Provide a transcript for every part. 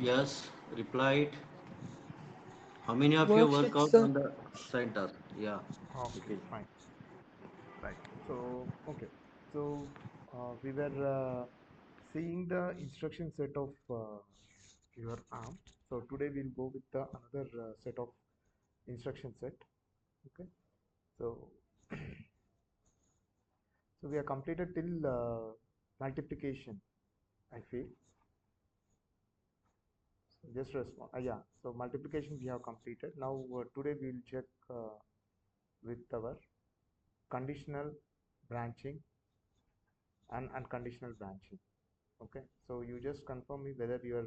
Yes, replied. How many of you work Worksheets, out sir. on the assigned task? Yeah, Okay, okay. fine. Right. So, okay. So, we were seeing the instruction set of your arm. So today we'll go with the another set of instruction set. Okay. So, so we are completed till multiplication. I feel. So just respond. Yeah. So multiplication we have completed. Now today we'll check with our conditional branching and unconditional branching. Okay, so you just confirm me whether your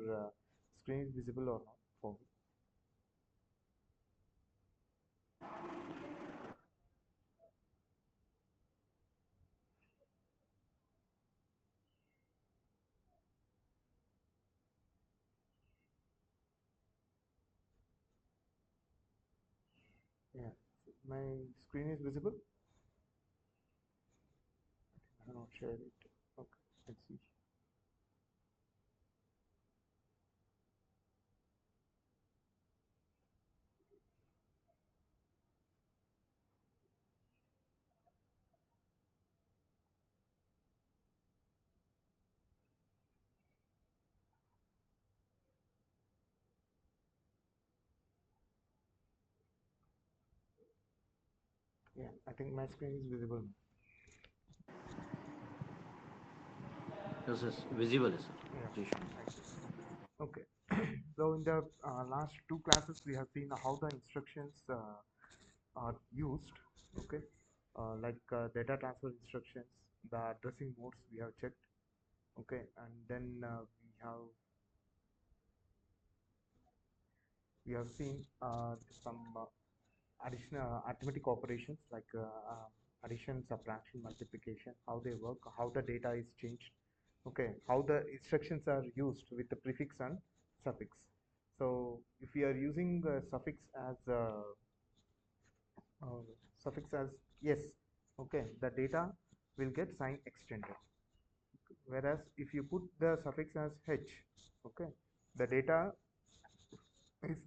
screen is visible or not for me. Yeah, my screen is visible. I have not shared it. Okay, let's see. Yeah, I think my screen is visible now. Yes, yes, visible, sir. Yeah, Yes. thank you. Okay, so in the last two classes we have seen how the instructions are used. Okay, like data transfer instructions, the addressing modes we have checked. Okay, and then we have seen some additional arithmetic operations like addition, subtraction, multiplication, how they work, how the data is changed, okay, how the instructions are used with the prefix and suffix. So if we are using uh, suffix as yes, okay, the data will get sign extended. Whereas if you put the suffix as h, okay, the data is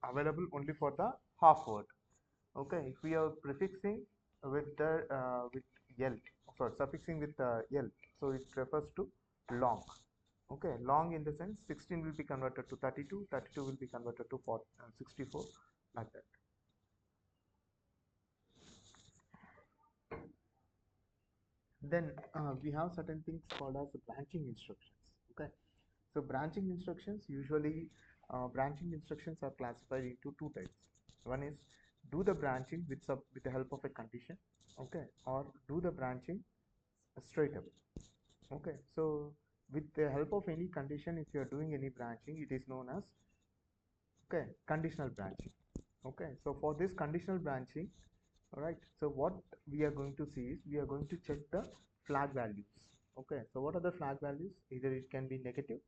available only for the half word. Okay, if we are prefixing with the with l, sorry, suffixing with l, so it refers to long. Okay, long in the sense 16 will be converted to 32, 32 will be converted to 64, like that. Then we have certain things called as branching instructions. Okay, so branching instructions are classified into two types. One is do the branching with the help of a condition, okay, or do the branching straight up. Okay, so with the help of any condition, if you are doing any branching, it is known as, okay, conditional branching. Okay, so for this conditional branching, all right, so what we are going to see is we are going to check the flag values. Okay, so what are the flag values? Either it can be negative,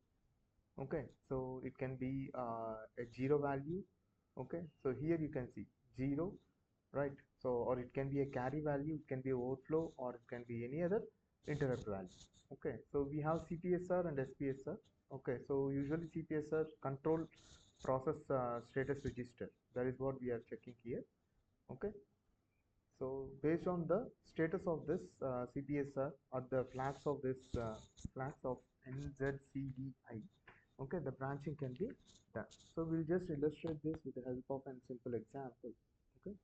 okay, so it can be a zero value. Okay, so here you can see 0, right? So or it can be a carry value, it can be overflow, or it can be any other interrupt value. Okay, so we have CPSR and SPSR. Okay, so usually CPSR control process status register, that is what we are checking here. Okay, so based on the status of this CPSR or the flags of NZCDI, okay, the branching can be done. So we'll just illustrate this with the help of a simple example. Okay,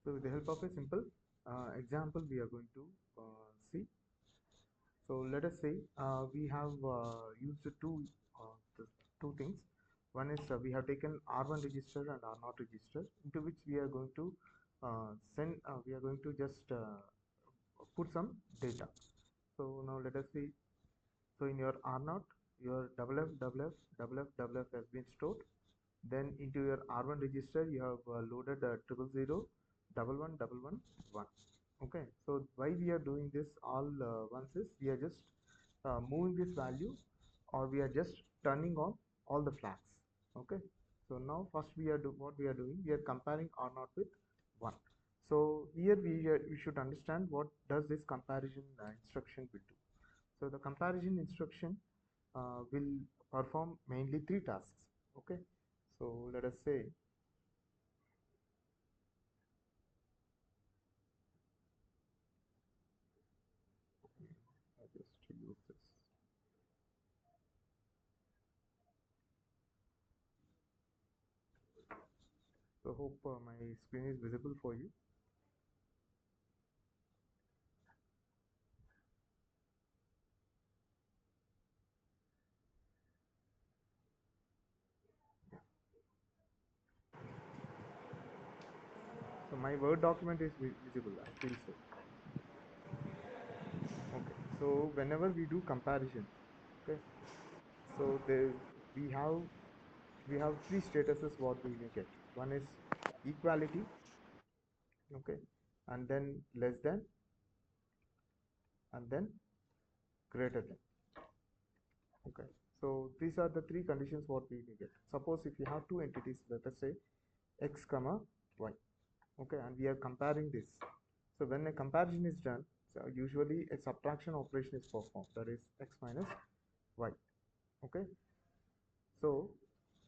so with the help of a simple example, we are going to see. So let us say we have used two things. One is we have taken R1 register and R0 register, into which we are going to we are going to just put some data. So now let us see. So in your R0, your double F has been stored. Then into your R1 register, you have loaded 000, 1111 1. Okay, so why we are doing this all once is we are just moving this value, or we are just turning on all the flags. Okay, so now first what we are doing, we are comparing R naught with 1. So here we should understand what does this comparison instruction will do. So the comparison instruction will perform mainly three tasks. Okay, so let us say, I just use this. So hope my screen is visible for you. So my Word document is visible, I feel so. Okay, so whenever we do comparison, okay, so there we have we have three statuses what we may get. One is equality, okay, and then less than, and then greater than. Okay, so these are the three conditions what we may get. Suppose if you have two entities, let us say x comma y, okay, and we are comparing this. So when a comparison is done, so usually a subtraction operation is performed, that is x minus y. Okay, so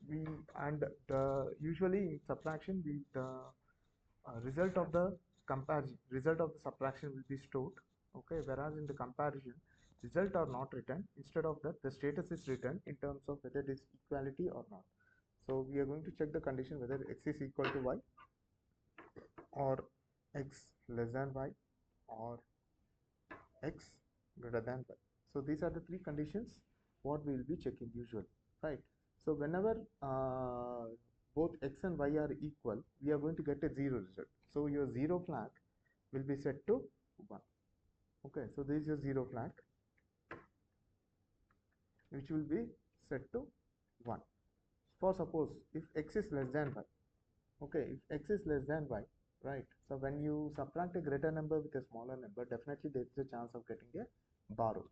we and the usually in subtraction we the result of the comparison, result of the subtraction will be stored. Okay, whereas in the comparison, result are not written. Instead of that, the status is written in terms of whether it is equality or not. So we are going to check the condition whether x is equal to y, or x less than y, or x greater than y. So these are the three conditions what we will be checking usually, right? So whenever both x and y are equal, we are going to get a zero result. So your zero flag will be set to 1. Okay, so this is your zero flag, which will be set to 1. For suppose if x is less than y, okay, if x is less than y, right? So when you subtract a greater number with a smaller number, definitely there is a chance of getting a borrow.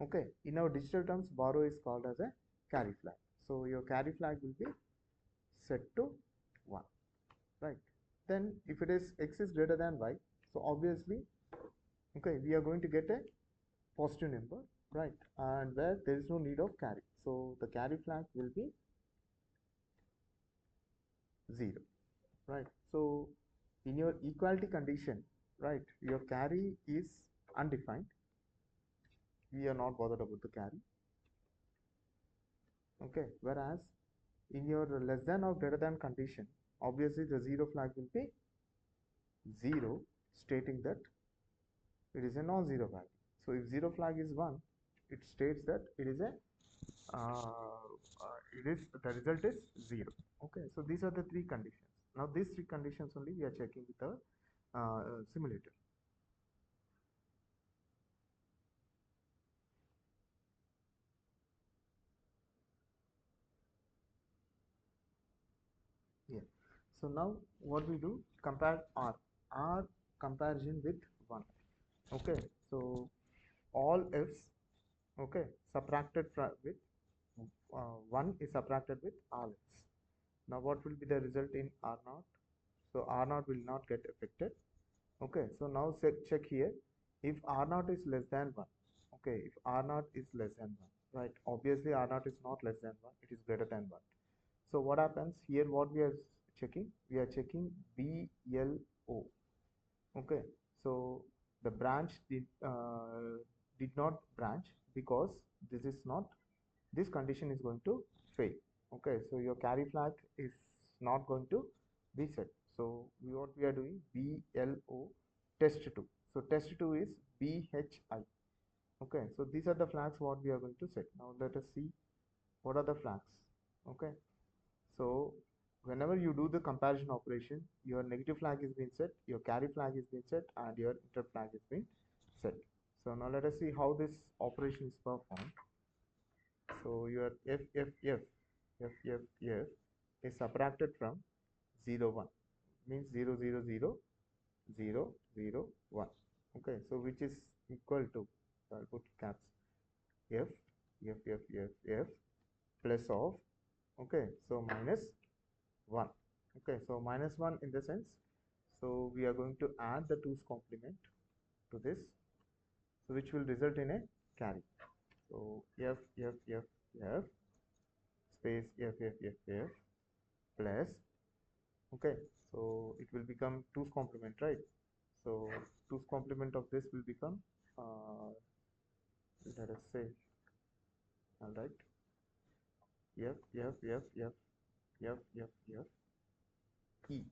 Okay, in our digital terms, borrow is called as a carry flag. So your carry flag will be set to 1, right? Then if it is x is greater than y, so obviously, okay, we are going to get a positive number, right? And where there is no need of carry, so the carry flag will be 0, right? So in your equality condition, right, your carry is undefined. We are not bothered about the carry. Okay, whereas in your less than or greater than condition, obviously the zero flag will be 0, stating that it is a non-zero value. So if zero flag is 1, it states that it is a the result is 0. Okay, so these are the three conditions. Now these three conditions only we are checking with the simulator. Yeah. So now what we do, compare R comparison with 1. Okay, so all f's, okay, subtracted with 1 is subtracted with all f's. Now what will be the result in R naught? So R naught will not get affected. Okay, so now check here, if R naught is less than 1. Okay, if R naught is less than 1, right, obviously R naught is not less than 1, it is greater than 1. So what happens here, what we are checking, we are checking BLO. Okay, so the branch did not branch, because this is not, this condition is going to fail. Okay, so your carry flag is not going to be set. So what we are doing, BLO test2. So test2 is BHI. Okay, so these are the flags what we are going to set. Now let us see what are the flags. Okay, so whenever you do the comparison operation, your negative flag is being set, your carry flag is being set, and your inter flag is being set. So now let us see how this operation is performed. So your FFF is subtracted from 0 1, means 0 0 0 0 0 1. Okay, so which is equal to, so I'll put caps, f f plus of, okay, so minus 1. Okay, so minus 1 in the sense, so we are going to add the 2's complement to this, so which will result in a carry. So f space f plus, okay, so it will become 2's complement, right? So 2's complement of this will become, let us say, all right, f e.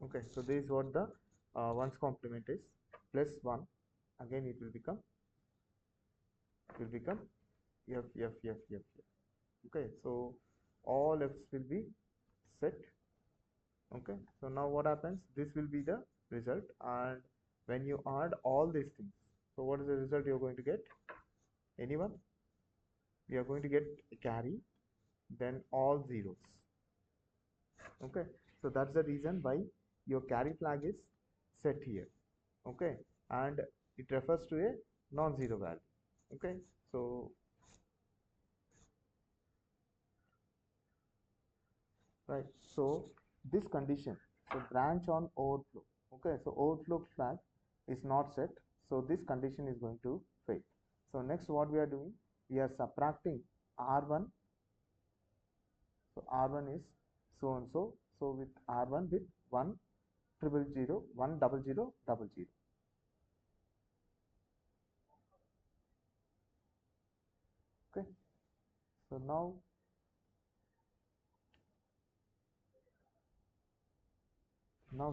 Okay, so this is what the one's complement is, plus 1. Again it will become f. Okay, so all f's will be set. Okay, so now what happens, this will be the result, and when you add all these things, so what is the result you're going to get? Anyone? We are going to get a carry, then all zeros. Okay, so that's the reason why your carry flag is set here. Okay, and it refers to a non-zero value. Okay, so right, so this condition, so branch on overflow, okay, so overflow flag is not set, so this condition is going to fail. So next what we are doing, we are subtracting r1, so r1 is so and so, so with r1 with 1 triple 0 1 double 0 double 0. Okay, so now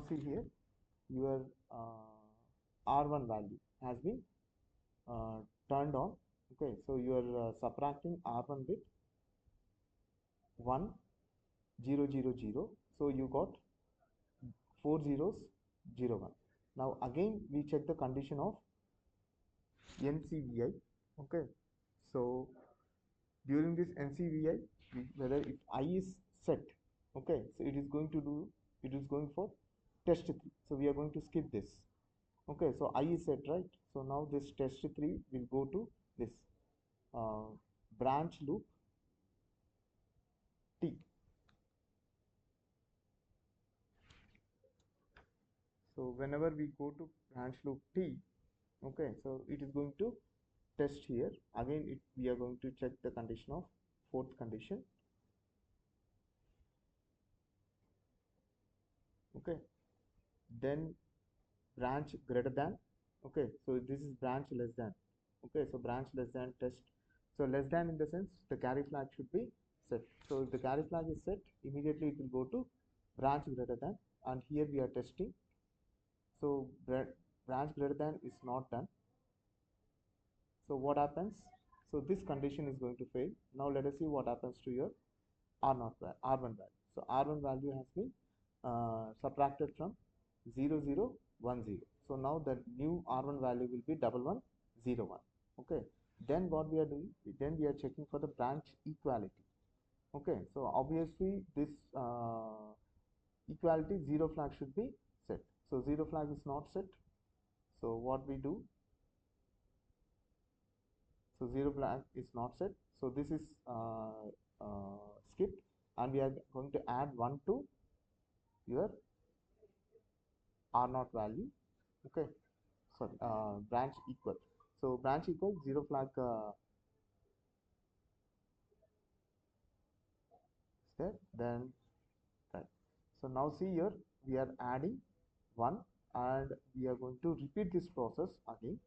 see here, your r1 value has been uh, turned on. Okay, so you are subtracting r1 with 1 0 0 0, so you got 4 zeros 0 1. Now again we check the condition of NCVI. Okay, so during this NCVI, whether if I is set, okay, so it is going to do, it is going for test 3, so we are going to skip this. Okay, so I is set, right? So now this test 3 will go to this uh, branch loop T. So whenever we go to branch loop T, okay, so it is going to test here. Again, we are going to check the condition of fourth condition. Okay, then branch greater than. Okay, so this is branch less than. Okay, so branch less than test. So less than in the sense the carry flag should be set. So if the carry flag is set, immediately it will go to branch greater than, and here we are testing. So branch greater than is not done. So what happens? So this condition is going to fail. Now let us see what happens to your R1 value. So R1 value has been subtracted from 0 0 1 0. So now the new R1 value will be 1101. Okay. Then what we are doing? Then we are checking for the branch equality. Okay. So obviously this equality zero flag should be set. So zero flag is not set. So what we do? So zero flag is not set. So this is skipped, and we are going to add 1 to your R naught value. Okay, sorry, branch equal. So branch equal zero flag is there. Then right. So now see here we are adding 1, and we are going to repeat this process again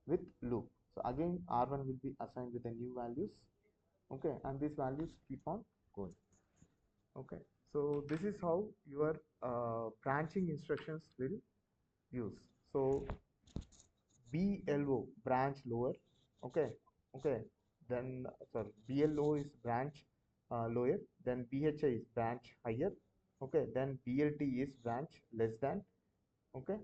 with loop. So again R1 will be assigned with the new values. Okay, and these values keep on going. Okay, so this is how your branching instructions will use. So BLO, branch lower. Okay, okay, then sorry, BLO is branch lower, then BHI is branch higher. Okay, then BLT is branch less than. Okay,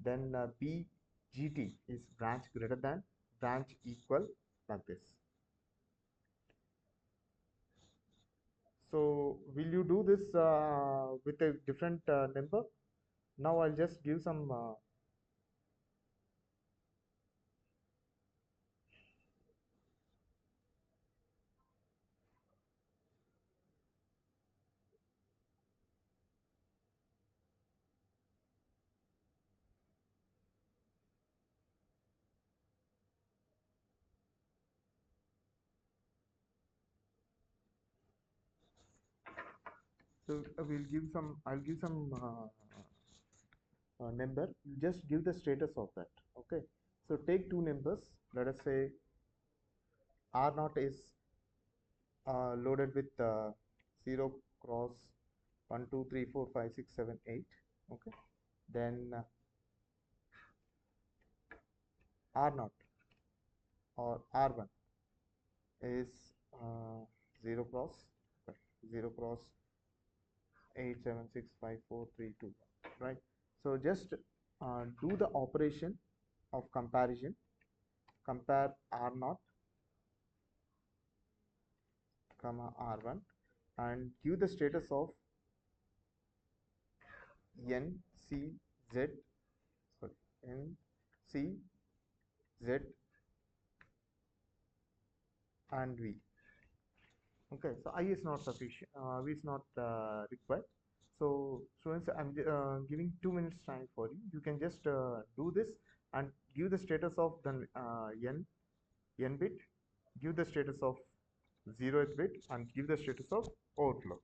then BGT is branch greater than, branch equal, like this. So will you do this with a different number? Now I'll just give some So I'll give some number. You just give the status of that. Okay. So take two numbers. Let us say R naught is loaded with 0 cross 1 2 3 4 5 6 7 8. Okay. Then R naught or R1 is uh, 0 cross, okay, 0 cross 8 7 6 5 4 3 2 1, right? So just do the operation of comparison. Compare R0 comma R1 and give the status of N C Z, sorry, N C Z and V. Okay, so I is not sufficient, V is not required. So students, I'm giving 2 minutes time for you. You can just do this and give the status of the n bit, give the status of 0th bit, and give the status of overflow.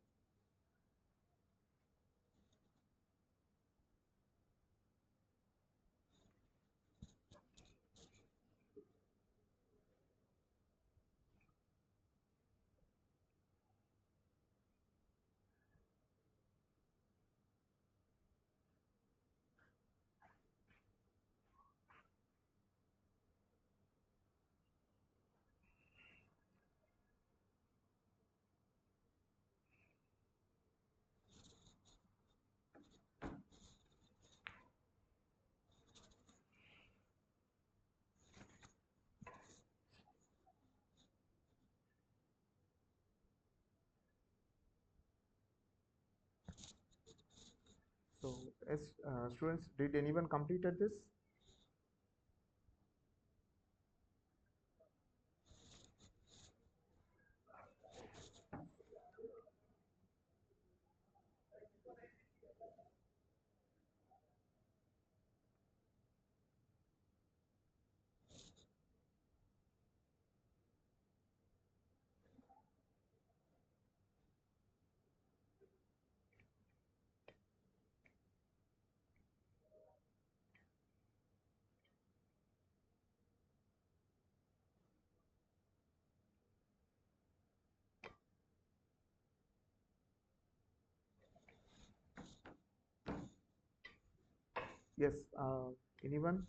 So as students, did anyone completed this? Yes, anyone?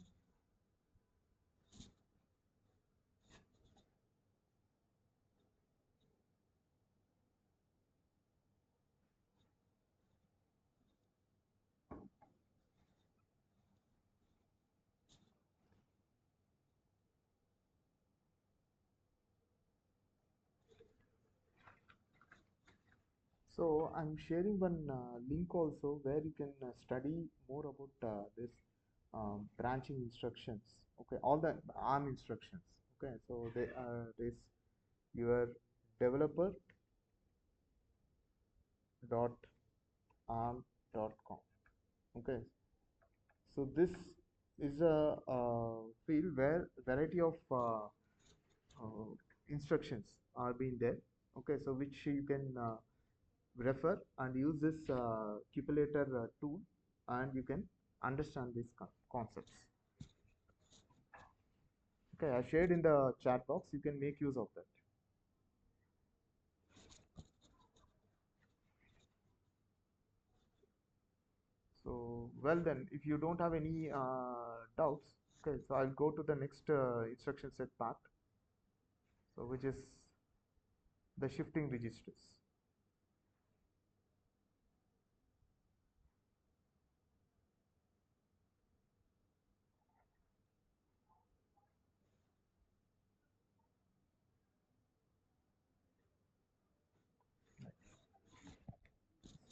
So I'm sharing one link also where you can study more about this branching instructions. Okay, all the ARM instructions. Okay, so they this your developer dot arm dot com. Okay, so this is a field where variety of instructions are being there. Okay, so which you can refer and use this Cupulator tool, and you can understand these concepts. Okay, I shared in the chat box. You can make use of that. So, well then, if you don't have any doubts, okay, so I'll go to the next instruction set part, so which is the shifting registers.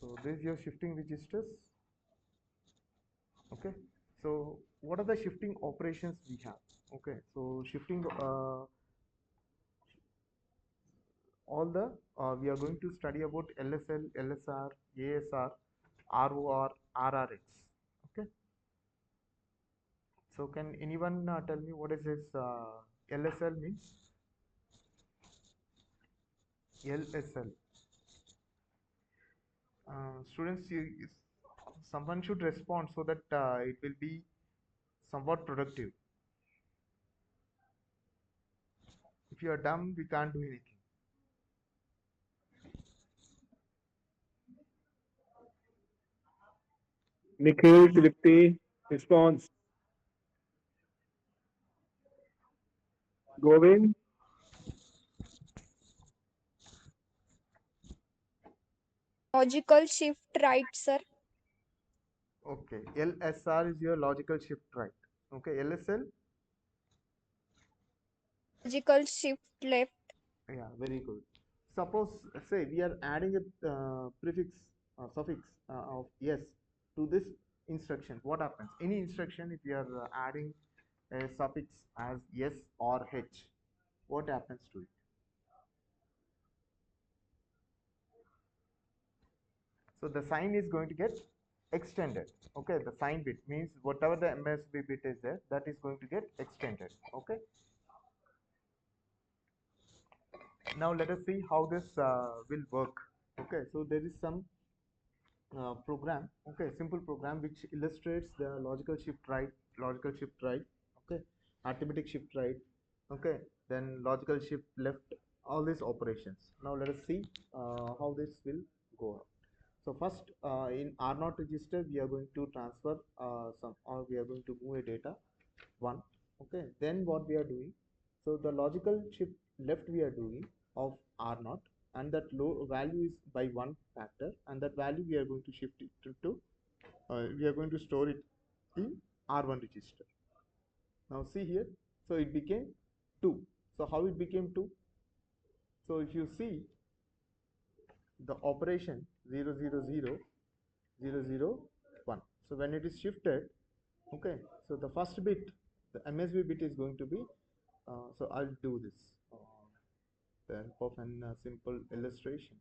So this is your shifting registers. Okay, so what are the shifting operations we have? Okay, so shifting all the we are going to study about LSL, LSR, ASR, ROR, RRX. Okay, so can anyone tell me what is this LSL means? LSL Students, someone should respond so that it will be somewhat productive. If you are dumb, we can't do anything. Nikhil Tripti response. Govind, Logical shift right, sir. Okay, LSR is your logical shift right. Okay, LSL, Logical shift left. yeah, very good. Suppose, say, we are adding a prefix, suffix of yes to this instruction. What happens? Any instruction, if you are adding a suffix as yes or h, what happens to it? So the sign is going to get extended. Okay, the sign bit means whatever the MSB bit is there, that is going to get extended. Okay. Now let us see how this will work. Okay, so there is some program, okay, simple program which illustrates the logical shift right, okay, arithmetic shift right, okay, then logical shift left, all these operations. Now let us see how this will go up. So first, in R naught register, we are going to transfer or we are going to move a data one. Okay, then what we are doing? So the logical shift left we are doing of R naught, and that low value is by one factor, and that value we are going to shift it to we are going to store it in R1 register. Now see here, so it became 2. So how it became 2? So if you see the operation 0 0 0 0 0 1. So when it is shifted, okay, so the first bit, the MSB bit is going to be, so I'll do this the help of an simple illustration.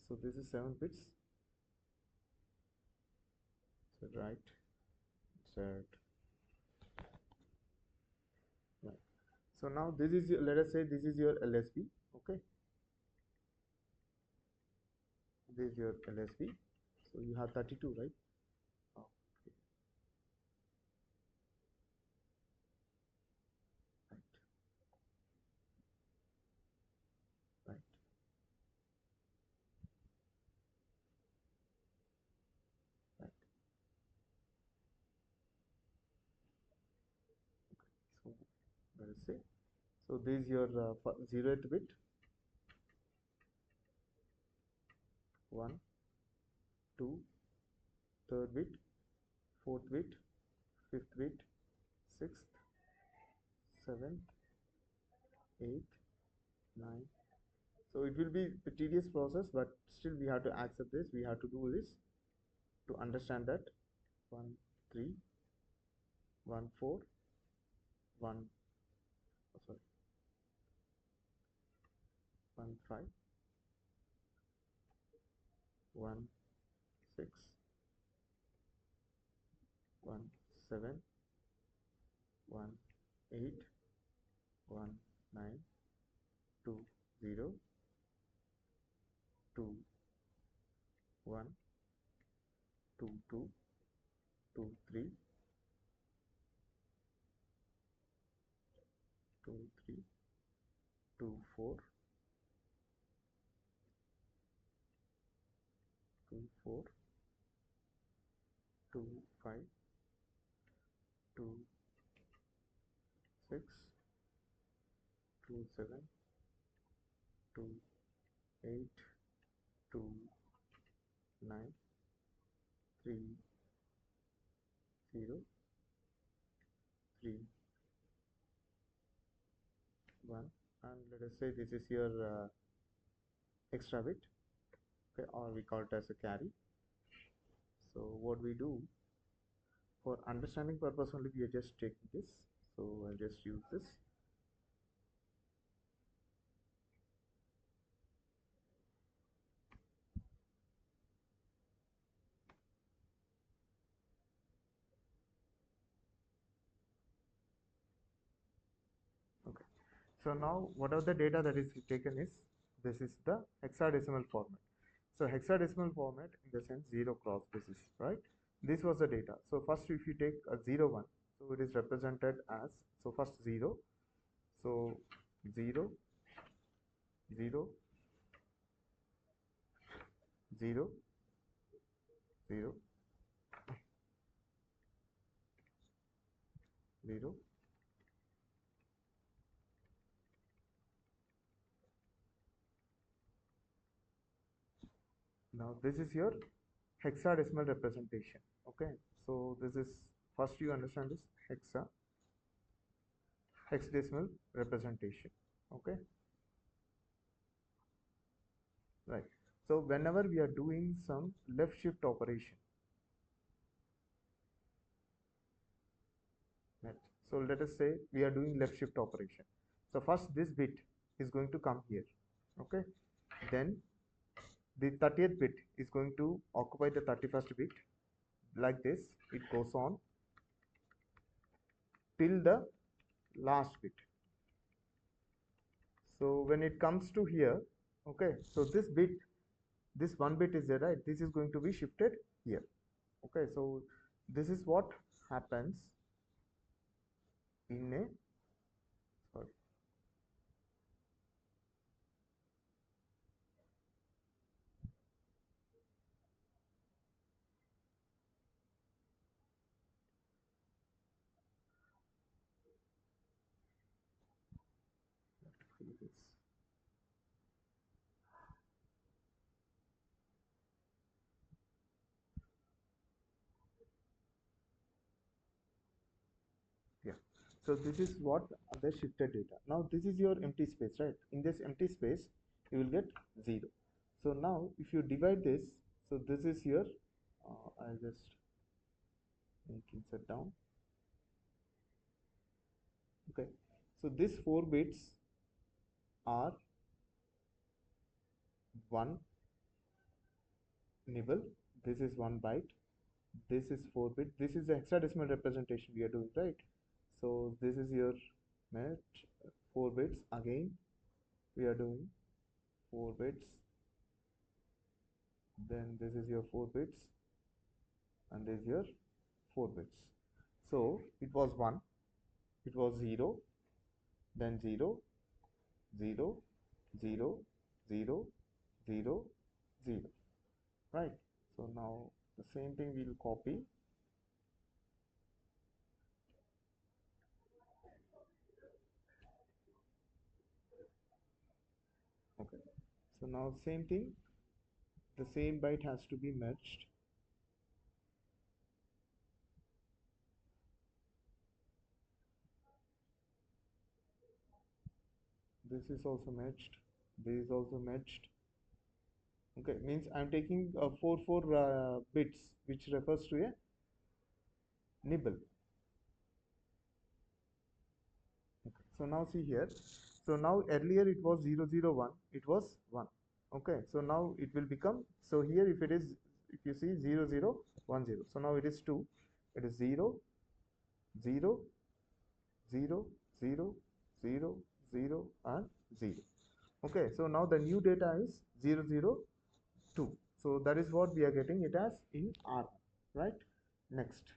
So this is 7 bits. So right, insert, right. So now this is your, let us say this is your LSB, okay. This is your LSB. So you have 32, right? Okay, right, right, right. So let us say, so this is your 0th bit, 1, 2, third bit, fourth bit, fifth bit, sixth, seventh, eighth, ninth. So it will be a tedious process, but still we have to accept this. We have to do this to understand that 1, 3, 1, 4, 1, sorry, 1, 5, 1, 6, 1, 7, 1, 8, 1, 9, 2, 0, 2, 1, 2, 2, 2, 3, 2, 3, 2, 4, 2, 4, 2, 5, 2, 6, 2, 7, 2, 8, 2, 9, 3, 0, 3, 1, and let us say this is your extra bit, okay, or we call it as a carry. So what we do, for understanding purpose only, we are just taking this, so I'll just use this. So now whatever the data that is taken is, this is the hexadecimal format. So hexadecimal format in the sense 0 cross, this is right. This was the data. So first if you take a 0 1, so it is represented as, so first 0, so 0 0 0 0 0. Now this is your hexadecimal representation. Okay, so this is, first you understand this hexadecimal representation. Okay, right. So whenever we are doing some left shift operation, right? So let us say we are doing left shift operation. So first this bit is going to come here. Okay, then the 30th bit is going to occupy the 31st bit. Like this it goes on till the last bit. So when it comes to here, okay, so this bit, this one bit is there, right? This is going to be shifted here. Okay, so this is what happens in a, sorry, yeah. So this is what the shifted data. Now this is your empty space, right? In this empty space you will get 0. So now if you divide this, so this is your, I'll just make insert down. Okay, so these 4 bits are 1 nibble, this is 1 byte, this is 4 bit, this is the hexadecimal representation we are doing, right? So this is your match, 4 bits, again we are doing 4 bits, then this is your 4 bits, and this is your 4 bits. So it was 1, it was 0, then 0 0 0 0 0 0, right? So now the same thing we will copy. Okay, so now same thing, the same byte has to be merged. This is also merged, this is also merged. Okay, means I'm taking 4 bits, which refers to a nibble. Okay, so now see here, so now earlier it was 0 0 1, it was 1. Okay, so now it will become, so here if it is, if you see 0 0 1 0, so now it is 2, it is 0 0 0 0 0 0 and 0. Okay, so now the new data is 0 0 2. So that is what we are getting it as in R, right? Next,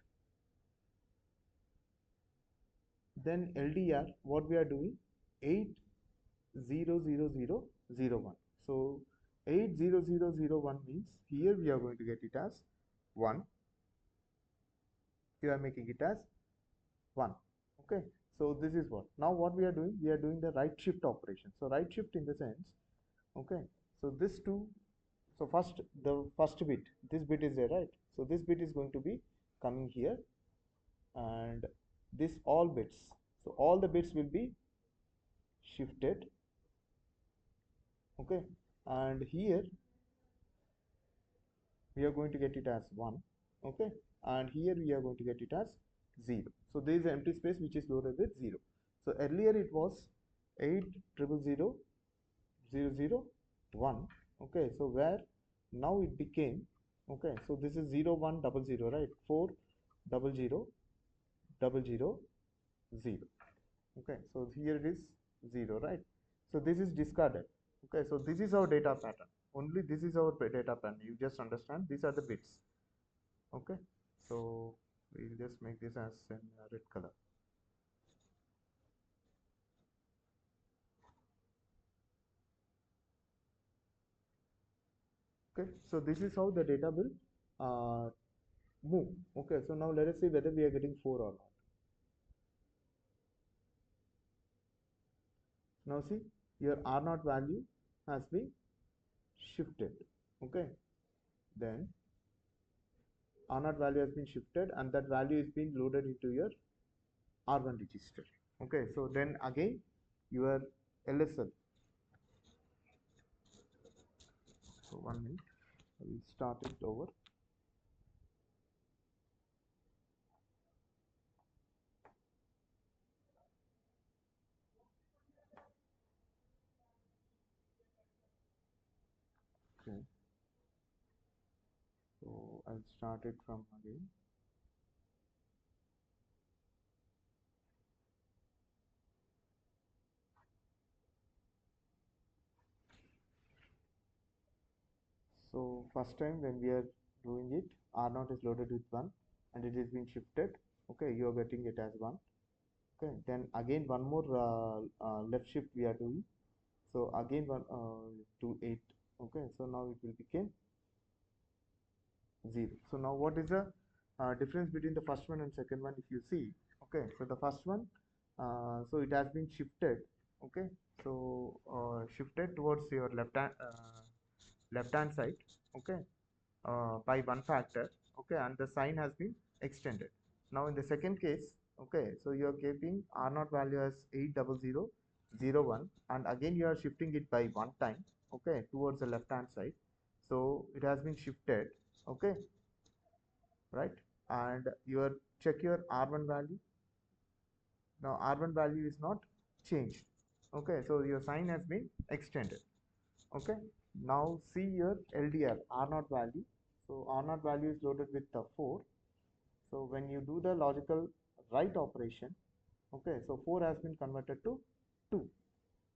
then LDR, what we are doing, 800001. So 80001 means here we are going to get it as 1. We are making it as 1. Okay, so this is what, now what we are doing, we are doing the right shift operation. So right shift in the sense, okay, so this two, so first the first bit, this bit is there, right? So this bit is going to be coming here, and this all bits, so all the bits will be shifted. Okay, and here we are going to get it as 1. Okay, and here we are going to get it as 0. So there is an empty space which is loaded with 0. So earlier it was 8000001. Okay, so where now it became, okay, so this is 0100, right? 40000. Okay, so here it is 0, right? So this is discarded. Okay, so this is our data pattern. Only this is our data pattern. You just understand these are the bits. Okay, so we'll just make this as in red color. Okay, so this is how the data will move. Okay, so now let us see whether we are getting 4 or not. Now see, your R0 value has been shifted. Okay, then R0 value has been shifted and that value is being loaded into your R1 register. Okay, so then again your LSL. So 1 minute, I will start it over. Okay, so I'll start it from again. So first time when we are doing it, R0 is loaded with 1 and it is being shifted. Okay, you are getting it as 1. Okay, then again one more left shift we are doing. So again one to 8. Okay, so now it will become 0. So now what is the difference between the first one and second one? If you see, okay, so the first one, so it has been shifted. Okay, so shifted towards your left hand side. Okay, by one factor. Okay, and the sign has been extended. Now in the second case, okay, so you are keeping R0 value as 80001 and again you are shifting it by one time, okay, towards the left hand side. So it has been shifted, okay, right? And your check your R1 value. Now R1 value is not changed. Okay, so your sign has been extended. Okay, now see your LDR R0 value. So R0 value is loaded with the 4. So when you do the logical write operation, okay, so 4 has been converted to 2.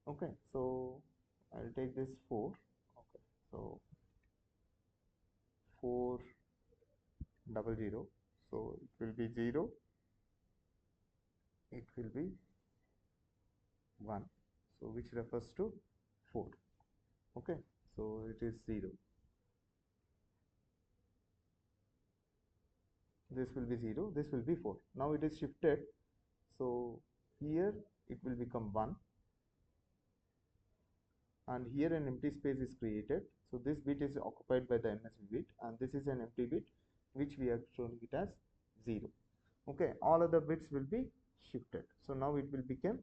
Okay, so I'll take this 4. Okay, so 400. So it will be 0. It will be 1. So which refers to 4. Okay, so it is 0. This will be 0. This will be 4. Now it is shifted. So here it will become 1. And here an empty space is created. So this bit is occupied by the MSB bit and this is an empty bit which we are showing it as 0. Okay, all other bits will be shifted. So now it will become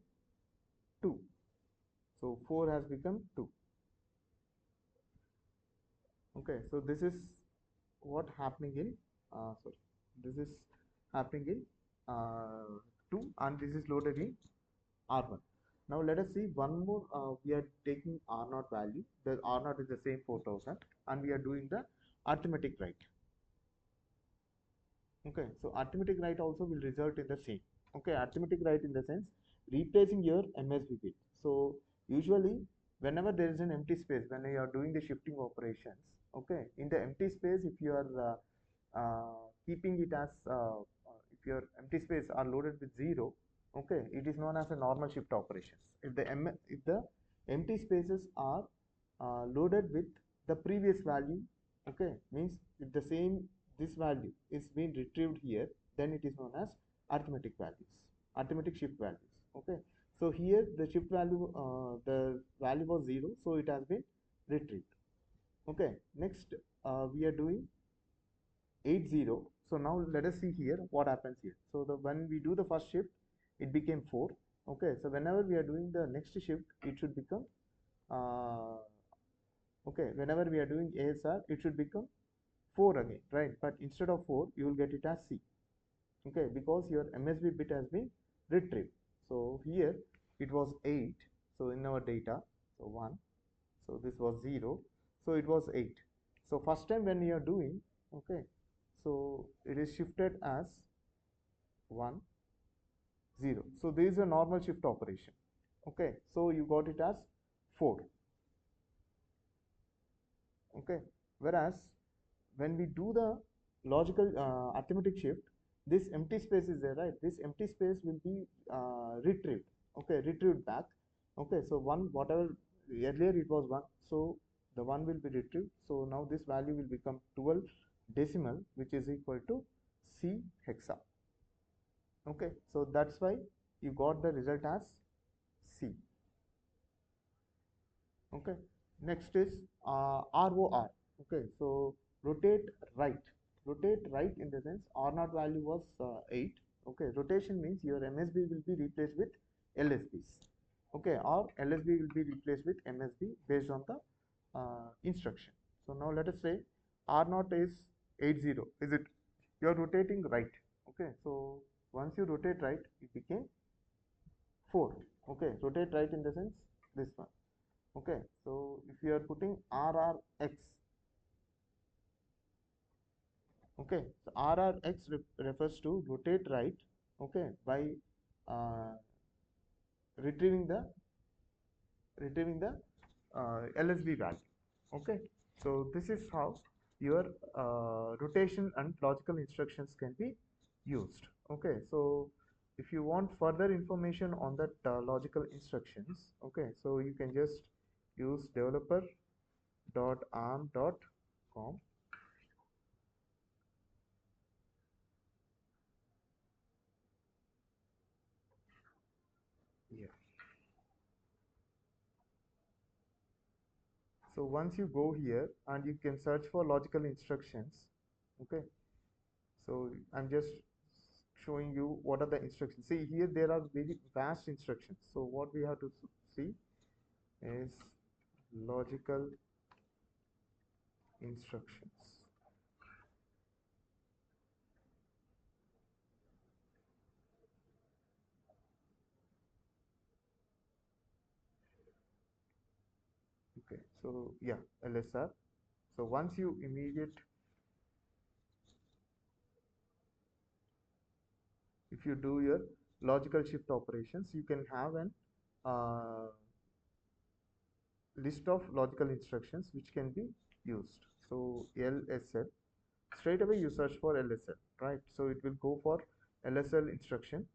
2. So 4 has become 2. Okay, so this is what happening in this is happening in 2 and this is loaded in R1. Now let us see one more. We are taking R0 value. The R0 is the same 4000 and we are doing the arithmetic write. Okay, so arithmetic write also will result in the same. Okay, arithmetic write in the sense replacing your MSB bit. So usually whenever there is an empty space when you are doing the shifting operations, okay, in the empty space if you are keeping it as if your empty space are loaded with 0, okay, it is known as a normal shift operations. If the empty spaces are loaded with the previous value, okay, means if the same this value is being retrieved here, then it is known as arithmetic values, arithmetic shift values. Okay, so here the shift value the value was 0, so it has been retrieved. Okay, next we are doing 80. So now let us see here what happens here. So the when we do the first shift, it became 4. Okay, so whenever we are doing the next shift, it should become okay, whenever we are doing ASR, it should become 4 again, right? But instead of 4, you will get it as C. Okay, because your MSB bit has been retrieved. So here it was 8. So in our data, so 1. So this was 0. So it was 8. So first time when you are doing, okay, so it is shifted as 1, 0. So this is a normal shift operation. Okay, so you got it as 4. Okay, whereas when we do the logical arithmetic shift, this empty space is there, right? This empty space will be retrieved. Okay, retrieved back. Okay, so one, whatever earlier it was 1, so the 1 will be retrieved. So now this value will become 12 decimal, which is equal to C hexa. Okay, so that's why you got the result as C. Okay, next is ROR. Okay, so rotate right. Rotate right in the sense R naught value was 8. Okay, rotation means your MSB will be replaced with LSBs. Okay, or LSB will be replaced with MSB based on the instruction. So now let us say R naught is 80. Is it, you are rotating right? Okay, so once you rotate right, it became 4. Okay, rotate right in the sense this one. Okay, so if you are putting RRX, okay, so RRX refers to rotate right, okay, by uh, retrieving the LSB value. Okay, so this is how your rotation and logical instructions can be used. Okay, so if you want further information on that logical instructions, okay, so you can just use developer.arm.com. Yeah. So once you go here and you can search for logical instructions. Okay, so I'm just showing you what are the instructions. See here there are very vast instructions. So what we have to see is logical instructions. Okay, so yeah, LSR. So once you if you do your logical shift operations, you can have an uh, list of logical instructions which can be used. So LSL, straight away you search for LSL, right? So it will go for LSL instruction.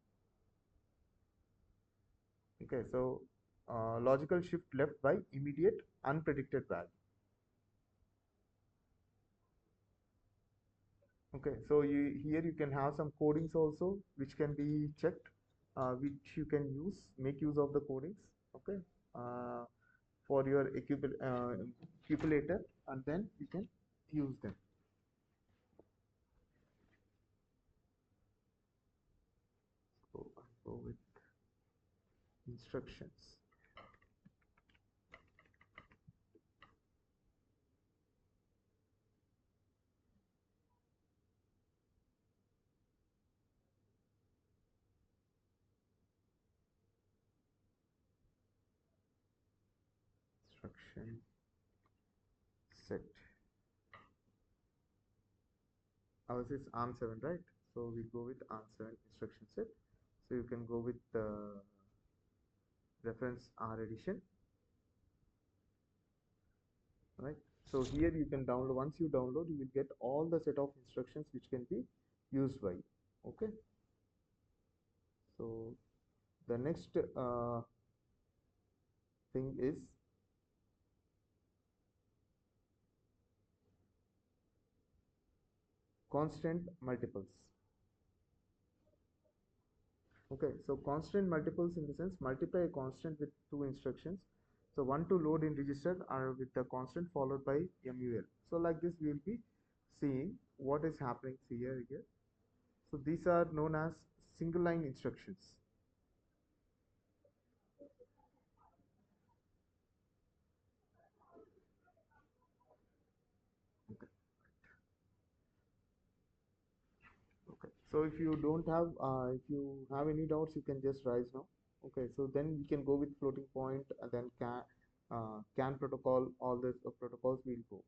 Okay, so logical shift left by immediate unpredicted value. Okay, so here you can have some codings also which can be checked, which you can make use of the codings. Okay, uh, for your accumulator, and then you can use them. So I'll go with instructions. Instruction set. Ours is ARM7, right? So we go with ARM7 instruction set. So you can go with the reference R edition, right? So here you can download. Once you download, you will get all the set of instructions which can be used by you. Okay. So the next thing is constant multiples. Okay, so constant multiples in the sense multiply a constant with two instructions. So one to load in register are with the constant followed by MUL. So like this we will be seeing what is happening here. So these are known as single line instructions. Okay. Okay. So if you don't have, if you have any doubts, you can just raise now. Okay. So then we can go with floating point and then CAN protocol. All the protocols will go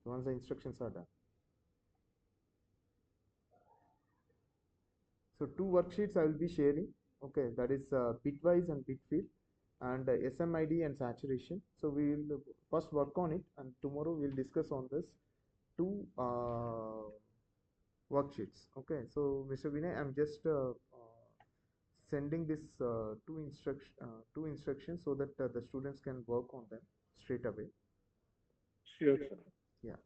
once the instructions are done. So two worksheets I will be sharing. Okay, that is bitwise and bitfill, and SMID and saturation. So we will first work on it, and tomorrow we'll discuss on this two worksheets. Okay, so Mr. Vinay, I'm just sending this two instructions so that the students can work on them straight away. Sure, sir. Yeah.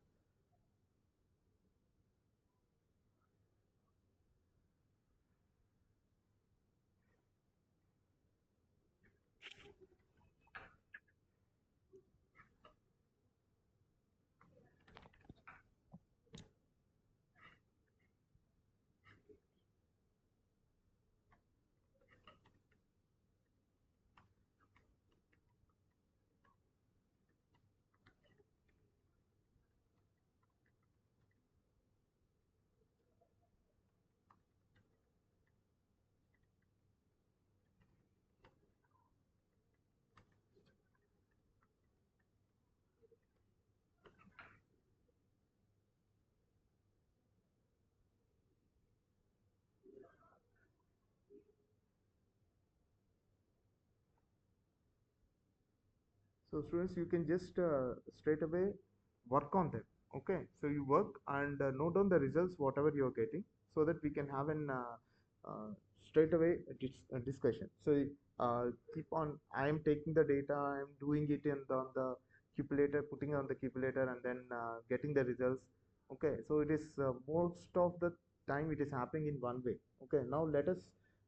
So students, you can just straight away work on them. Okay, so you work and note down the results, whatever you're getting, so that we can have an straight away discussion. So keep on. I am taking the data, I am doing it on the cupulator, putting on the cupulator, and then getting the results. Okay, so it is most of the time it is happening in one way. Okay, now let us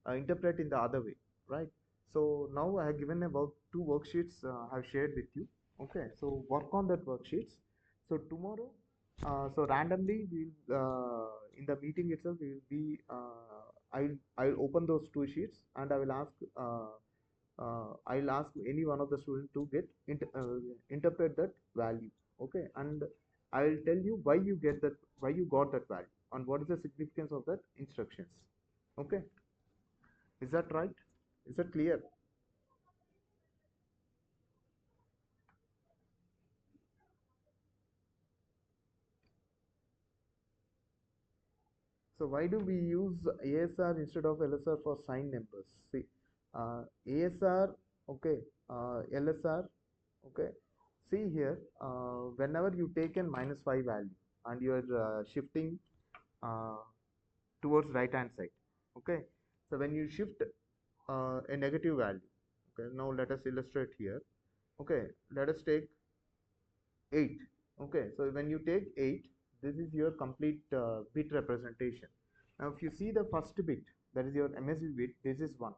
interpret in the other way, right? So now I have given about two worksheets I have shared with you. Okay, so work on that worksheets. So tomorrow, so randomly we'll in the meeting itself we will be I'll open those two sheets and I'll ask any one of the students to interpret that value. Okay, and I'll tell you why you got that value and what is the significance of that instructions. Okay, is that right? Is that clear? So why do we use ASR instead of LSR for sign numbers? See, ASR, okay, LSR, okay. See here, whenever you take a -5 value and you are shifting uh, towards right hand side, okay. So when you shift a negative value, okay. Now let us illustrate here. Okay, let us take 8. Okay, so when you take 8, this is your complete bit representation. Now if you see the first bit, that is your MSB bit, this is 1.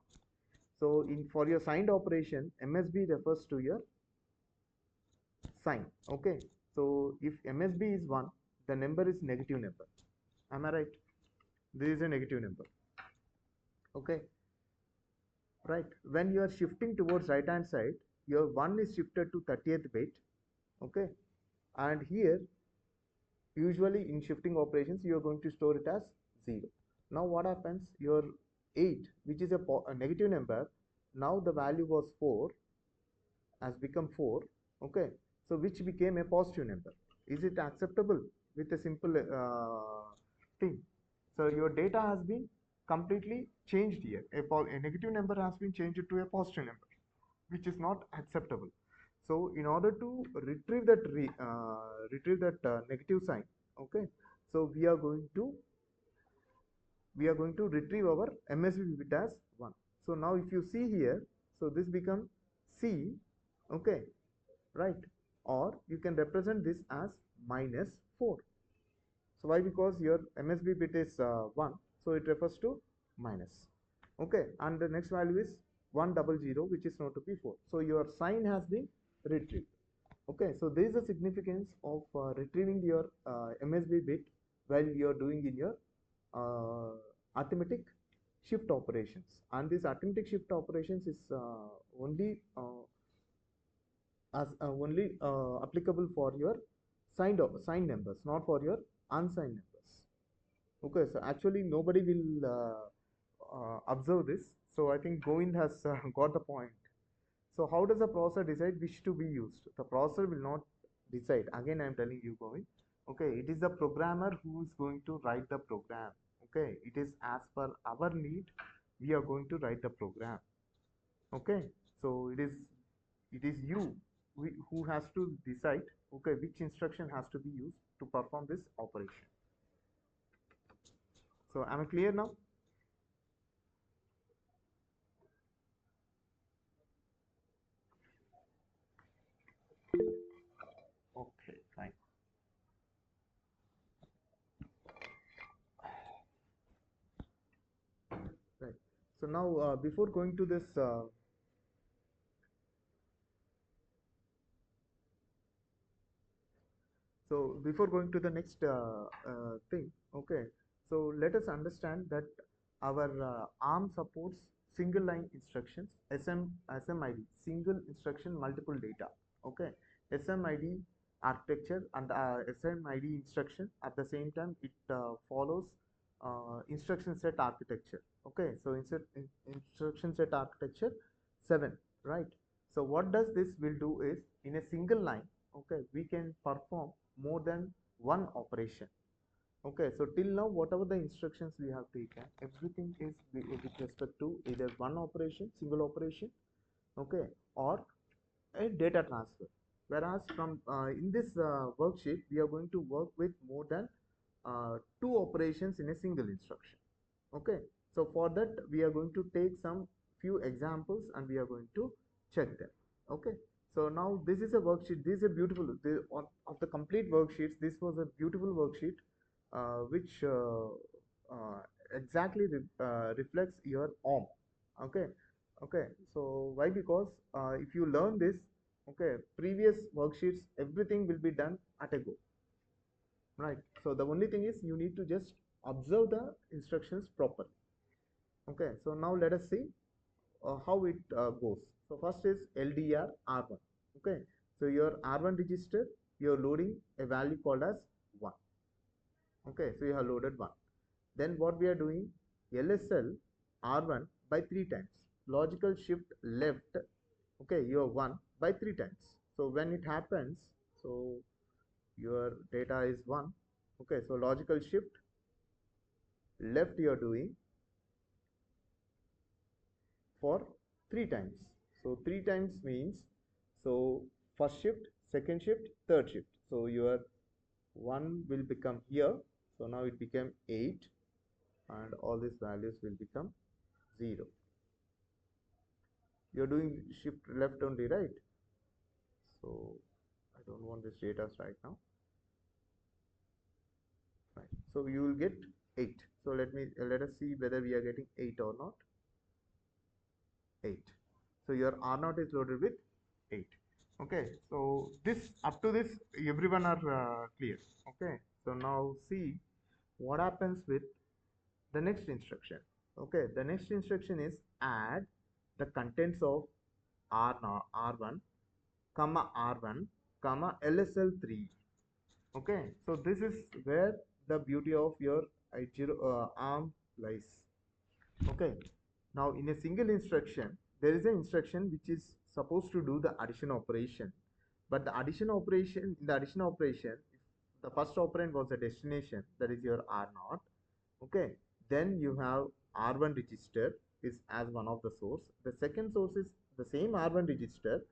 So in for your signed operation, MSB refers to your sign. Okay, so if MSB is 1, the number is negative number. Am I right? This is a negative number. Okay, right. When you are shifting towards right hand side, your 1 is shifted to 30th bit. Okay, and here usually in shifting operations you are going to store it as 0. Now what happens, your 8, which is a negative number, now the value was 4, has become 4. Okay, so which became a positive number. Is it acceptable with a simple thing? So your data has been completely changed here. A negative number has been changed to a positive number, which is not acceptable. So in order to retrieve that negative sign, okay, so we are going to retrieve our MSB bit as 1. So now if you see here, so this becomes C, okay, right? Or you can represent this as -4. So why? Because your MSB bit is 1, so it refers to minus. Okay, and the next value is 100, which is known to be 4. So your sign has been retrieved. Okay, so there is a significance of retrieving your MSB bit while you are doing in your arithmetic shift operations. And this arithmetic shift operations is only applicable for your signed numbers, not for your unsigned numbers. Okay, so actually nobody will observe this. So I think Govind has got the point. So how does the processor decide which to be used? The processor will not decide. Again, I am telling you, Govind. Okay, it is the programmer who is going to write the program. Okay, it is as per our need we are going to write the program. Okay, so it is you who has to decide, okay, which instruction has to be used to perform this operation. So am I clear now? Okay, fine. Right. So now, before going to this, the next thing, okay. So let us understand that our ARM supports single line instructions, SMID, single instruction multiple data. Okay, SMID architecture and SMID instruction at the same time it follows instruction set architecture. Okay, so instruction set architecture 7, right? So what does this will do is in a single line, okay, we can perform more than one operation. Okay, so till now whatever the instructions we have taken, everything is with respect to either one operation, single operation, okay, or a data transfer. Whereas from in this worksheet we are going to work with more than two operations in a single instruction. Okay, so for that we are going to take some few examples and we are going to check them. Okay, so now this is a worksheet. This is a beautiful of the complete worksheets. This was a beautiful worksheet which exactly reflects your OM. Okay, okay, so why? Because if you learn this, okay, previous worksheets everything will be done at a go, right? So the only thing is you need to just observe the instructions properly. Okay, so now let us see how it goes. So first is LDR R1. Okay, so your R1 register, you're loading a value called as 1. Okay, so you have loaded 1. Then what we are doing, LSL R1 by 3 times. Logical shift left, okay, your 1 by 3 times. So when it happens, so your data is 1. Okay, so logical shift left you are doing for 3 times. So 3 times means, so first shift, second shift, third shift. So your 1 will become here. So now it became 8 and all these values will become 0. You're doing shift left only, right? So I don't want this data right now. Right. So you will get 8. So let us see whether we are getting 8 or not. 8. So your R0 is loaded with 8. Okay, so this up to this everyone are clear. Okay, so now see what happens with the next instruction. Okay, the next instruction is add the contents of R1 comma R1 comma LSL3. Okay, so this is where the beauty of your ARM lies. Okay, now in a single instruction there is an instruction which is supposed to do the addition operation, but the addition operation, in the addition operation, if the first operand was a destination, that is your R0. Okay, then you have R1 register is as one of the source. The second source is the same R1 register,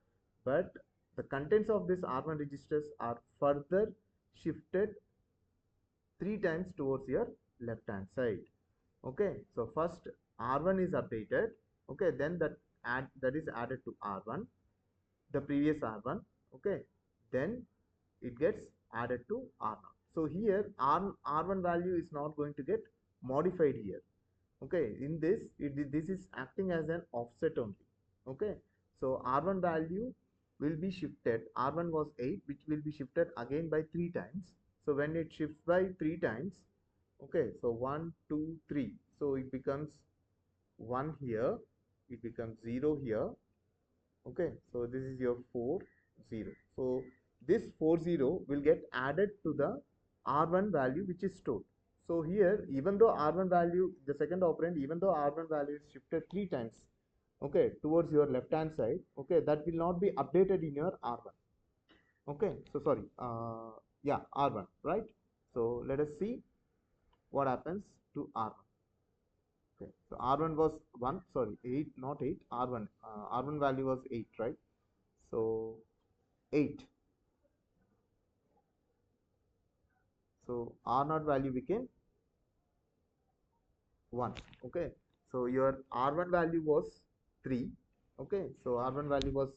but the contents of this R1 registers are further shifted 3 times towards your left hand side. Okay, so first R1 is updated. Okay, then that is added to R1, the previous R1. Okay, then it gets added to R0. So here R1 value is not going to get modified here. Okay, in this this is acting as an offset only. Okay, so R1 value will be shifted. R1 was 8, which will be shifted again by 3 times. So when it shifts by 3 times, okay, so 1 2 3, so it becomes 1 here, it becomes 0 here. Okay, so this is your 4 0. So this 4 0 will get added to the R1 value which is stored. So here, even though R1 value, the second operand, even though R1 value is shifted 3 times, okay, towards your left hand side, okay, that will not be updated in your R1. Okay, so sorry, yeah, R1, right? So let us see what happens to R1. Okay, so R1 was 1, sorry, 8, not 8, R1. R1 value was 8, right? So 8. So R0 value became 1. Okay, so your R1 value was 3. Okay, so R1 value was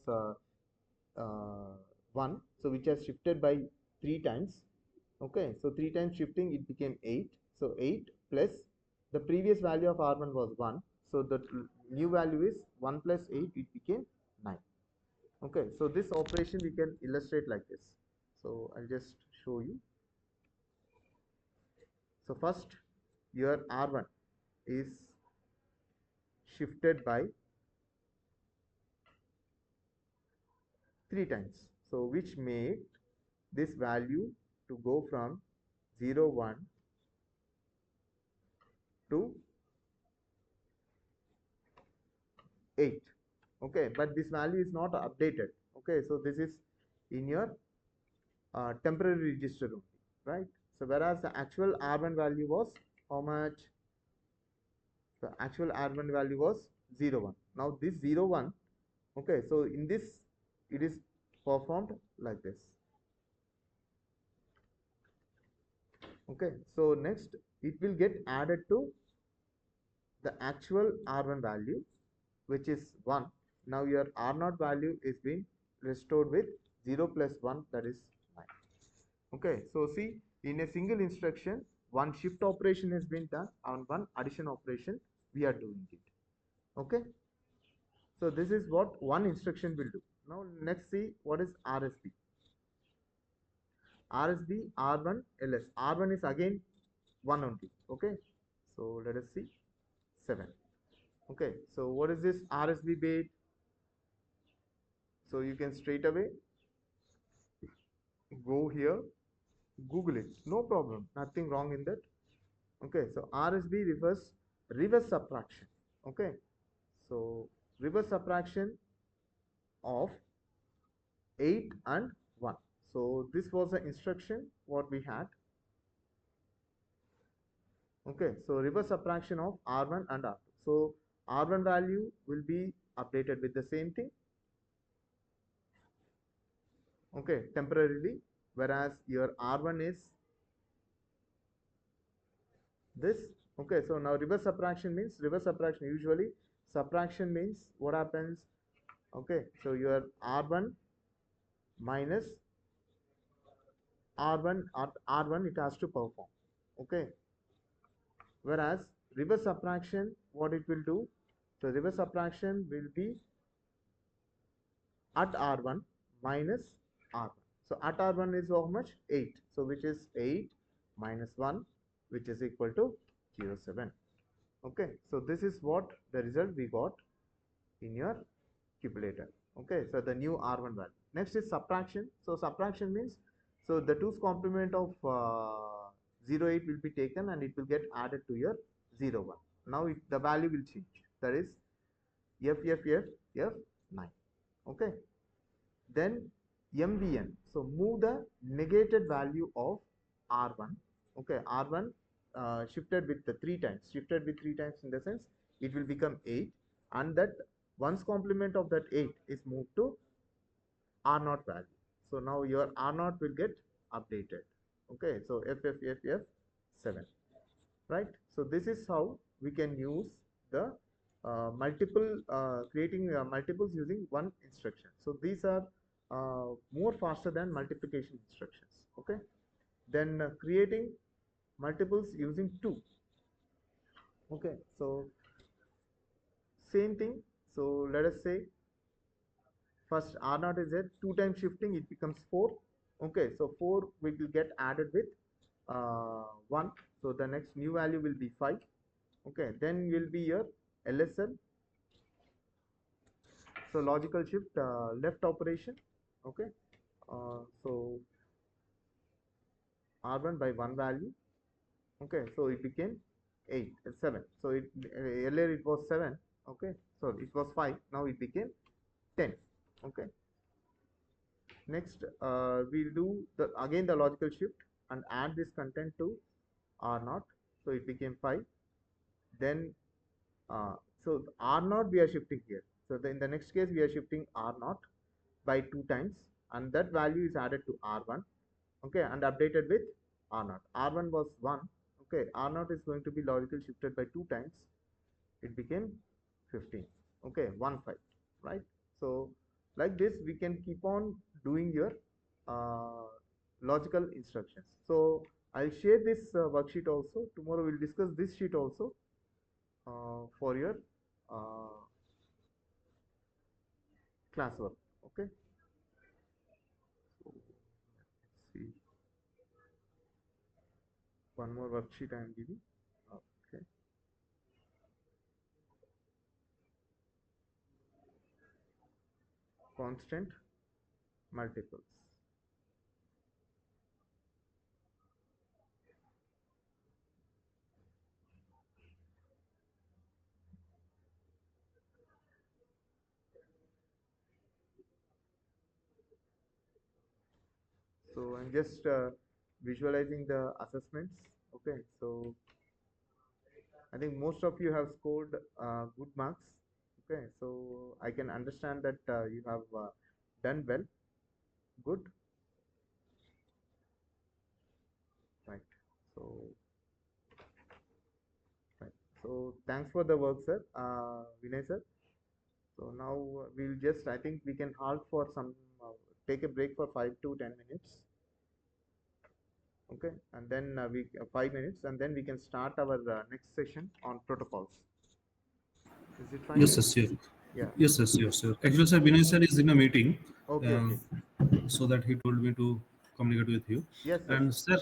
1, so which has shifted by 3 times. Okay, so 3 times shifting, it became 8. So 8 plus the previous value of R1 was 1, so the new value is 1 plus 8, it became 9. Okay, so this operation we can illustrate like this. So I'll just show you. So first your R1 is shifted by 3 times, so which made this value to go from 0 1 to 8. Okay, but this value is not updated. Okay, so this is in your temporary register only, right? So whereas the actual R1 value was how much? The actual R1 value was 0 1. Now this 0 1, okay, so in this it is performed like this. Okay, so next it will get added to the actual R1 value, which is 1. Now your R0 value is being restored with 0 plus 1, that is 9. Okay, so see, in a single instruction, one shift operation has been done and one addition operation we are doing it. Okay, so this is what one instruction will do. Now let's see what is RSB. RSB R1 LS. R1 is again 1 only. Okay, so let us see 7. Okay, so what is this RSB bit? So you can straight away go here, Google it, no problem, nothing wrong in that. Okay, so RSB refers reverse subtraction. Okay, so reverse subtraction of 8 and 1. So this was the instruction what we had. Okay, so reverse subtraction of R1 and R2. So R1 value will be updated with the same thing. Okay, temporarily, whereas your R1 is this. Okay, so now reverse subtraction means usually subtraction means what happens. Okay, so your R1 minus R1 at R1 it has to perform. Okay, whereas reverse subtraction what it will do, so reverse subtraction will be at R1 minus R1. So at R1 is how much? 8. So which is 8 minus 1, which is equal to 0 7. Okay, so this is what the result we got in your cupulator. Okay, so the new R1 value. Next is subtraction. So subtraction means, so the 2's complement of 0 8 will be taken and it will get added to your 0 1. Now the value will change, that is F9. Okay, then MVN, so move the negated value of R1. Okay, R1 shifted with the 3 times, in the sense it will become 8, and that 1's complement of that 8 is moved to R0 value. So now your R0 will get updated. Okay, so FF7, right? So this is how we can use the creating multiples using one instruction. So these are more faster than multiplication instructions. Okay, then creating multiples using 2. Okay, so same thing. So let us say first R0 is there, 2 times shifting it becomes 4. Okay, so 4 will get added with 1, so the next new value will be 5. Okay, then will be your LSL, so logical shift left operation. Okay, so R1 by 1 value. Okay, so it became 8 7. So it earlier it was 7. Okay, so it was 5, now it became 10. Okay, next we'll do the again the logical shift and add this content to R0, so it became 5. Then So R naught we are shifting here. So in the next case we are shifting R naught by 2 times, and that value is added to R1, okay, and updated with R naught. R1 was 1, okay, R naught is going to be logically shifted by 2 times, it became 15, okay, 1 5, right? So like this we can keep on doing your uh, logical instructions. So I'll share this worksheet also. Tomorrow we'll discuss this sheet also for your uh, classwork, okay. So let's see, one more worksheet I am giving, okay. Constant multiples. So I'm just visualizing the assessments, okay. So I think most of you have scored good marks, okay. So I can understand that you have done well, good, right. So right, so thanks for the work, sir, Vinay sir. So now we'll just, I think we can halt for some, take a break for 5 to 10 minutes, okay, and then 5 minutes, and then we can start our next session on protocols. Is it fine? Yes, sir, sure. Yeah. Yes, sir, sure, sir. Actually, sir, Vinay sir is in a meeting, Okay, okay. so that he told me to communicate with you. Yes, sir. And sir,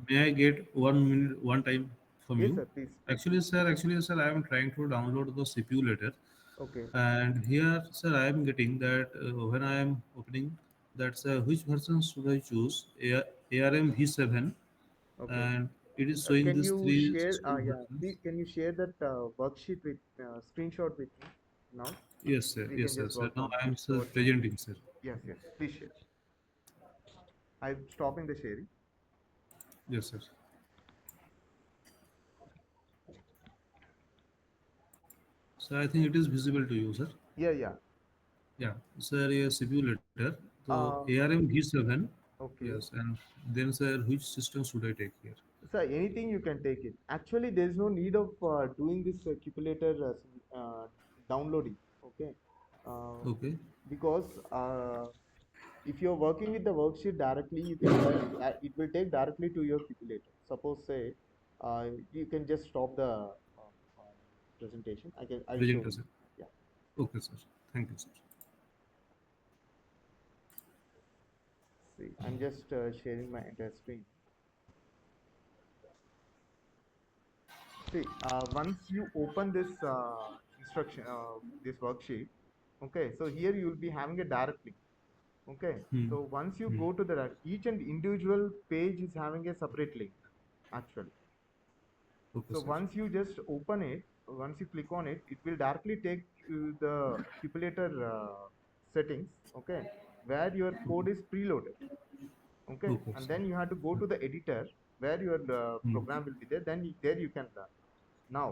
may I get 1 minute, one time from Yes, you? sir. Please, please. Actually, sir, I am trying to download the CPU later, Okay. and here, sir, I am getting that when I am opening, that's which version should I choose? ARM V7, Okay. and it is showing Can these you three share? system Yeah. versions. Please, can you share that worksheet with screenshot with me now? Yes, sir. We can Yes, sir, just sir. work Now on I am, sir, towards that. presenting, sir. Yes, yes. Please share. I'm stopping the sharing. Yes, sir. So I think it is visible to you, sir. Yeah, yeah. Yeah, sir, a CPU letter. So Uh, ARM V7. okay. Yes, and then, sir, which system should I take here? So anything you can take it. Actually, there is no need of doing this calculator downloading. Okay. Uh, Okay. because if you're working with the worksheet directly, you can it will take directly to your calculator. Suppose say you can just stop the presentation. I'll show Presenter, you. sir. Yeah. Okay, sir. Thank you, sir. See, I'm just sharing my entire screen. See, once you open this this worksheet, okay. So here you will be having a direct link. Okay. Hmm. So once you Hmm. go to the each and individual page is having a separate link actually. Okay, So sir. once you just open it, once you click on it, it will directly take you the calculator settings, okay, where your code is preloaded, okay, Okay, and sir. then you have to go to the editor where your Hmm. program will be there. Then there you can run. Now,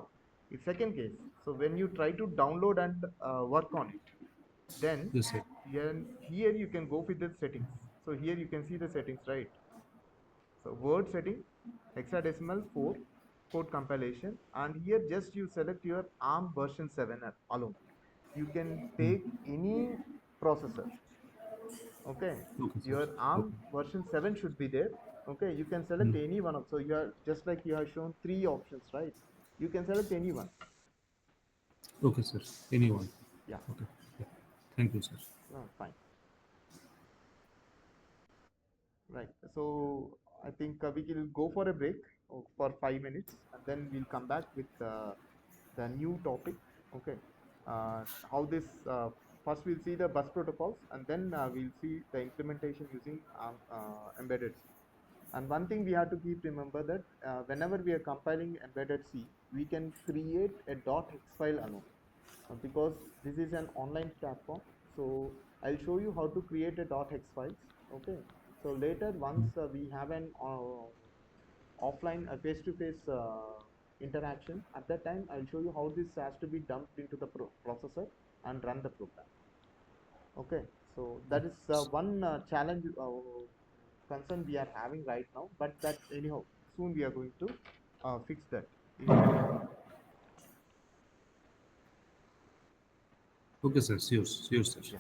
in second case, so when you try to download and work on it, then Yes, sir. here you can go with the settings. So here you can see the settings, right? So word setting, hexadecimal 4, code compilation, and here just you select your ARM version 7 alone. You can Hmm. take any processor, okay? Okay, sir. Your ARM Okay. version 7 should be there, okay? You can select Hmm. any one of, so you are just like you have shown three options, right? You can select any one. Okay, sir. Anyone. Yeah, Okay. Yeah. Thank you, sir. fine, right. So I think we will go for a break for 5 minutes, and then we'll come back with the new topic, okay. How this first we'll see the bus protocols, and then we'll see the implementation using embedded C. And one thing we have to keep remember that whenever we are compiling embedded C, we can create a .hex file alone because this is an online platform. So I'll show you how to create a .hex files, okay. So later once we have an offline face-to-face interaction. At that time, I'll show you how this has to be dumped into the processor and run the program. Okay, so that is one challenge concern we are having right now, but that anyhow soon we are going to fix that issue. Okay, sir. Sure, sure, sir. Yeah.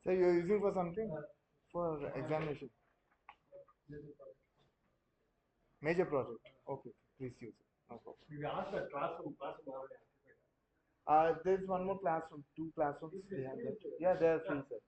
So you're using for something for examination, major project. Okay, please use it. No problem. You asked the classroom already. There's one more classroom, two classrooms they have left. Yeah, they are free, sir.